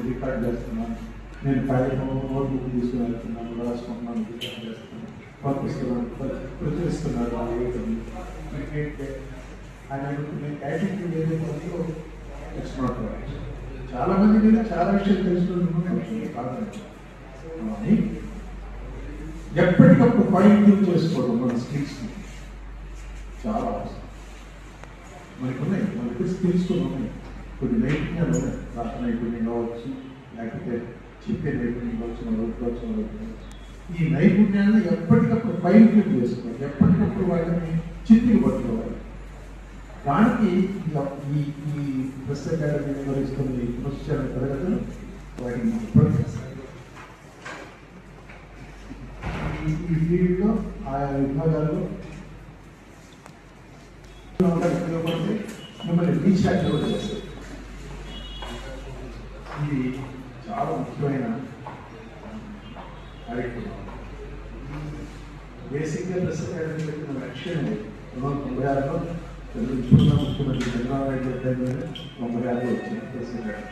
Record చేస్తున్నాను, నేను కార్యక్రమం నోట్బుక్ తీసుకుని వెళ్తున్నాను, రాసుకుంటున్నాను, రికార్డ్ చేస్తున్నాను, పంపిస్తున్నాను, ప్రచురిస్తున్నాను. ఆయన అనుకునే యాటిట్యూడ్ ఏదైతే ఇట్స్ నాట్ రైట్. చాలా మంది మీద చాలా విషయాలు తెలుసుకుంటున్నాను కాదండి. ఎప్పటికప్పుడు ఫైన్ చేసుకోవడం మన స్కిల్స్ని చాలా అవసరం. మనకున్నాయి, మనకి స్కిల్స్ కూడా ఉన్నాయి, కొన్ని నైపుణ్యాలు ఉన్నాయి. రాత నైపుణ్యం కావచ్చు, లేకపోతే చెప్పే నైపుణ్యం కావచ్చు, మరొకవచ్చు. ఈ నైపుణ్యాన్ని ఎప్పటికప్పుడు ఫైన్ ట్యూన్ చేసుకోవాలి, ఎప్పటికప్పుడు వాటిని చిత్తులు పట్టుకోవాలి. దానికి ఈ ఈ ప్రెస్ అకాడమీ నిర్వహిస్తున్న ఈ పునశ్చరణ తరగతులు వాటిని ఉపయోగిస్తాయి. ఈ ఫీల్డ్లో ఆయా విభాగాల్లో ఉపయోగపడితే మిమ్మల్ని రీచ్ యాక్టివేట్ చేస్తారు. ఇది చాలా ముఖ్యమైన కార్యక్రమం. బేసిక్గా ప్రెస్ అకాడమీ పెట్టిన లక్ష్యం 1996లో ఇప్పుడున్న ముఖ్యమంత్రి చంద్రబాబు నాయుడు టైంలోనే 96లో వచ్చింది ప్రెస్ అకాడమీ.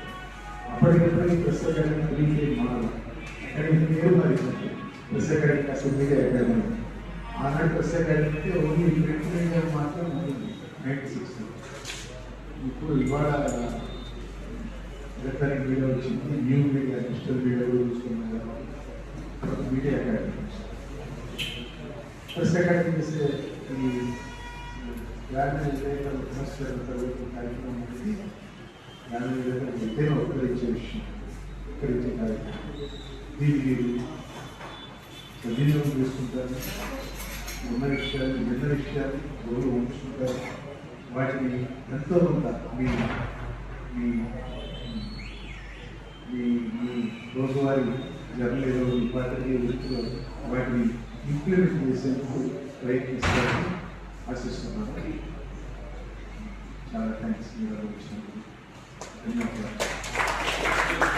అప్పటికప్పుడు ప్రెస్ అకాడమీ రీచ్ మారాలి, కానీ ఇది పేరు మరి ప్రెస్ అకాడమీ అసలు మీడియా అకాడమీ. ఆనాడు ప్రెస్ అకాడమీకి ఓన్లీ ప్రింట్ మీడియా మాత్రం ఉంటుంది 96లో. ఇప్పుడు ఇవాళ ఎలక్ట్రానిక్ మీడియా వచ్చింది, న్యూ మీడియా, డిజిటల్ మీడియా కూడా చూసుకున్నాం. మీడియా అకాడమీ ప్రెస్ అకాడమీ చేసే ఈ గ్రామీణ విలేకరుల పునశ్చరణ తరగతి కార్యక్రమం అనేది గ్రామీణ విలేకరులు ఎంతైనా ఉపకరించే విషయం, ఉపకరించే కార్యక్రమం. దీన్ని మీరు సద్వినియోగం చేసుకుంటారు, ఉన్న విషయాలు విన్న విషయాలు రోజు ఉంచుకుంటారు. వాటిని ఎంతో కొంత మీ మీ మీ మీ రోజువారీ జర్నలీలో పాత్రికేయ వృత్తిలో వాటిని ఇంప్లిమెంట్ చేసేందుకు ప్రయత్నిస్తారని ఆశిస్తున్నాను. చాలా థ్యాంక్స్ మీరు వచ్చినందుకు. ధన్యవాదాలు.